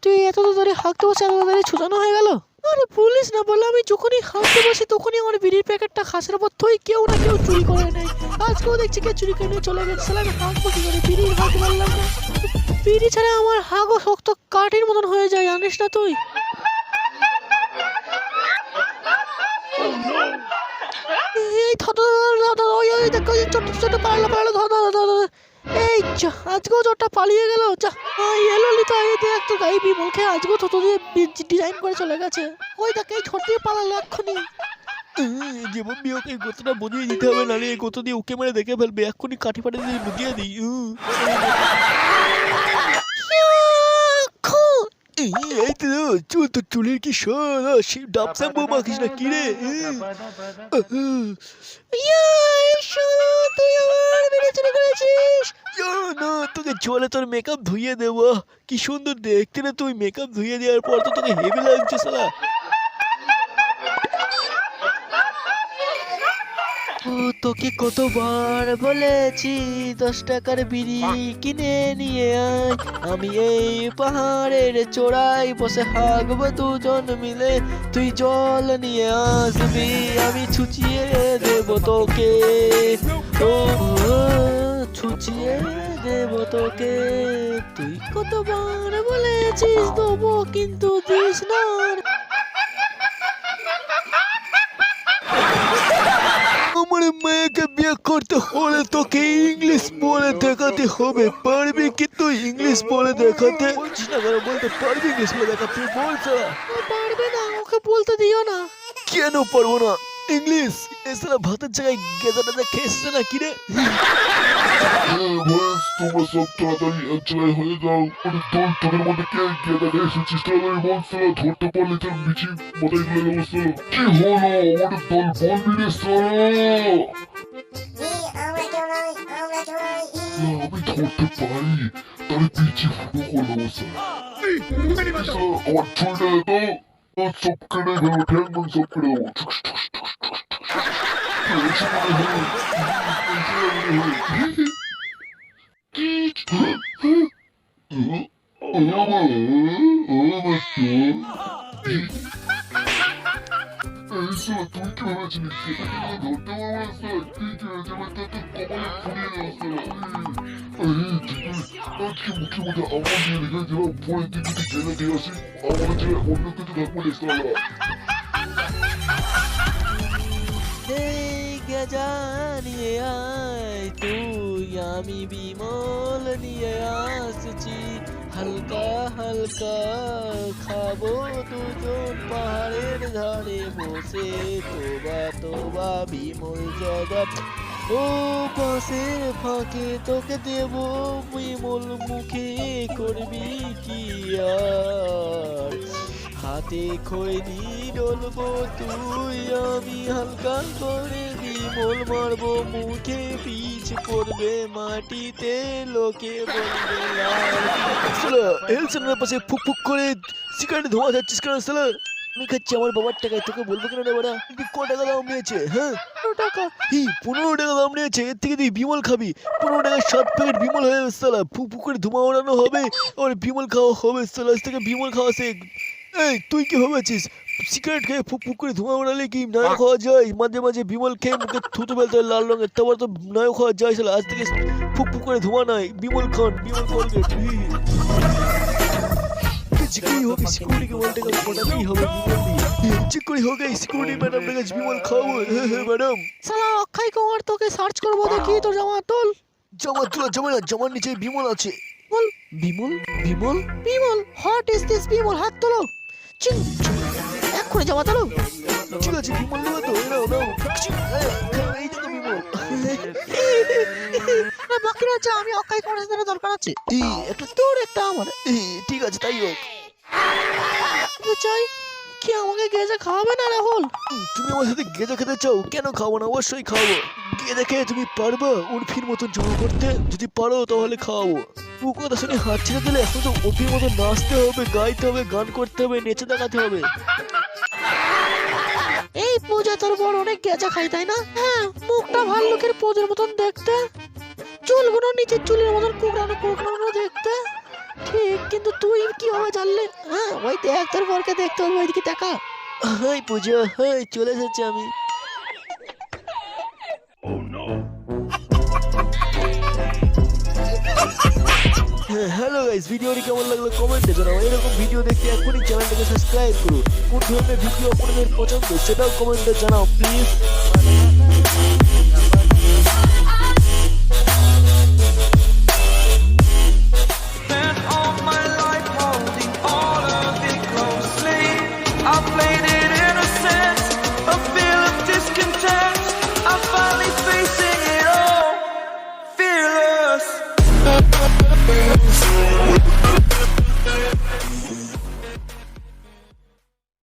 তুই এত ধরে হাঁকতে বসে এত ধরে ছুটানো হয়ে গেল? আরে পুলিশ না বলে আমি যখনই হাঁকতে বসি তখনই আমার বিড়ির প্যাকেটটা খাসের উপর থই কেউ না কেউ চুরি করে নেয়। আজকেও দেখছি কে চুরি করে নিয়ে চলে গেছে। শালা আমি হাঁকবো কি করে? বিড়ির হাঁকতে পারলাম না। বিড়ি ছাড়া আমার হাঁকও শক্ত কাঠের মতন হয়ে যায়, জানিস না তুই? এই ছোট ছোট পালালো পালালো ধর ধর ধর ধর। এই যা, আজকেও জ্বরটা পালিয়ে গেল। যা এলো লিতা, এই দেখ তো গাই বিমল খেয়ে আজকেও থতো দিয়ে ডিজাইন করে চলে গেছে। ওই দেখ এই ছোট দিয়ে পালালো এক্ষুনি। যেমন ওকে এই গোতটা বুঝিয়ে দিতে হবে, নাহলে এই গোত দিয়ে ওকে মেরে দেখে ফেলবে। এক্ষুনি কাঠি ফাটি দিয়ে বুঝিয়ে দিই। এই তো চুল, তো চুলের কি ডাবসাম বউ মাখিস না কি রে? তুই আমার মেরে চলে করেছিস। না, তোকে জলে তোর মেকআপ ধুইয়ে দেবো। কি সুন্দর দেখতে রে তুই। মেকআপ ধুইয়ে দেওয়ার পর তো তোকে হেভি লাগছে শালা। ও তোকে কতবার বলেছি 10 টাকার বিড়ি কিনে নিয়ে আয়। আমি এই পাহাড়ের চূড়ায় বসে হাঁকবো দুজন মিলে, তুই জল নিয়ে আসবি, আমি ছুচিয়ে দেব তোকে। ও ছুচিয়ে দেব তোকে। তুই কতবার বলেছিস দেবো, কিন্তু দিস না। আমার মেয়েকে বিয়ে করতে হলে তোকে ইংলিশ বলে দেখাতে হবে। পারবি কি তুই ইংলিশ বলে দেখাতে? বলছিস না কেন, বলতে পারবি ইংলিশ বলে দেখাতে? বলছ পারবে না, ওকে বলতে দিও না। কেন পারবো না? ইংলিশ এছাড়া ভাতের জায়গায় গেদা টেদা খেয়েছে না কিরে? তোমরা সব তাড়াতাড়ি এক জায়গায় হয়ে যাও। তোর তোদের মধ্যে কে গেদা খেয়ে এসেছিস? তাড়াতাড়ি বলছিল, ধরতে পারলে তোর বিচি মোটাই গুলো অবস্থা কি হলো? আমাদের দল বলবি রে সারা। আমি ধরতে পারি, তাহলে বিচি ফুটো করলো অবস্থা। আমার চুলটা তো সব কেটে গেল, ঠ্যাং সব কেটে দেবো। নিয়ে আয় তুই, আমি বিমল নিয়ে আসছি। হালকা হালকা খাবো দুজন পাহাড়ের ধারে বসে। তোবা তোবা বিমল জগৎ, ও পাশের ফাঁকে তোকে দেব বিমল মুখে, করবি কি আর? হাতে খৈনি ডলবো তুই, আমি হালকা করে বিমল মারবো মুখে, পিছ পড়বে মাটিতে, লোকে বলবে এলসনের পাশে ফুক ফুক করে সিগারেট ধোঁয়া যাচ্ছিস কেন শালা? আমি খাচ্ছি আমার বাবার টাকায়, তোকে বলবো কেন নেবো না? ক টাকা দাম নিয়েছে? হ্যাঁ 15 টাকা। 15 টাকা দাম নিয়েছে, এর থেকে তুই বিমল খাবি। 15 টাকায় 7 প্যাকেট বিমল হয়ে যাবে শালা। ফুক ফুক করে ধোঁয়া ওড়ানো হবে আর বিমল খাওয়া হবে শালা। আজ থেকে বিমল খাওয়া শেখ। এই তুই কি ভেবেছিস সিগারেট খেয়ে ফুক ফুক করে ধোঁয়া ওড়ালে কি নায়ক খাওয়া যায়? মাঝে মাঝে বিমল খেয়ে মুখে থুতু ফেলতে হয় লাল রঙের, তারপর তো নায়ক খাওয়া যায় শালা। আজ থেকে ফুক ফুক করে ধোঁয়া নাই, বিমল খান, বিমল কলগেট। जिक्री होगी सिक्योरिटी के बोलते का पता नहीं होगा বিমল চিকরি हो गई सिक्योरिटी मैडम ने कहा বিমল খাও ম্যাডাম। শালা অক্ষয় কুমার তোকে সার্চ করব দেখি তোর জামা তোল। জামা তোলা যাবে না, জামার নিচে বিমল আছে। বল বিমল বিমল বিমল, হোয়াট ইজ দিস বিমল? হাত তোলো, চিন এক্ষুনি জামা তোলো। ঠিক আছে বিমল নেবে তো? নাও নাও, এই দেখো বিমল। না বাকি আছে, আমি অক্ষয় কুমারের সাথে দরকার আছে। একটা তোর একটা আমার। ঠিক আছে তাই হোক। চাই কি আমাকে গেজা খাওয়াবে না রাহুল? তুমি আমার সাথে গেজা খেতে চাও? কেন খাবো না, অবশ্যই খাওয়াবো। গেজা খেয়ে তুমি পারবা উর্ফির মতন জমা করতে? যদি পারো তাহলে খাওয়াবো। ও কথা শুনে হাত ছেড়ে দিলে এখন তো উর্ফির মতন নাচতে হবে, গাইতে হবে, গান করতে হবে, নেচে দেখাতে হবে। এই পূজা তোর বড় অনেক গেজা খাই তাই না? হ্যাঁ, মুখটা ভাল্লুকের পোজের মতন দেখতে, চুলগুলো নিচের চুলের মতন কুকড়ানো কুকড়ানো দেখতে, ঠিক, কিন্তু তুই কিভাবে জানলে? হ্যাঁ ওই দেখ তোর বরকে দেখতে হবে, ওইদিকে দেখা। হাই পুজো, হাই চলে এসেছি আমি। হ্যালো গাইস, ভিডিওটি কেমন লাগলো কমেন্টে জানাও। এরকম ভিডিও দেখতে এখনই চ্যানেলটাকে সাবস্ক্রাইব করুন। কোন ধরনের ভিডিও আপনাদের পছন্দ সেটাও কমেন্টে জানাও প্লিজ।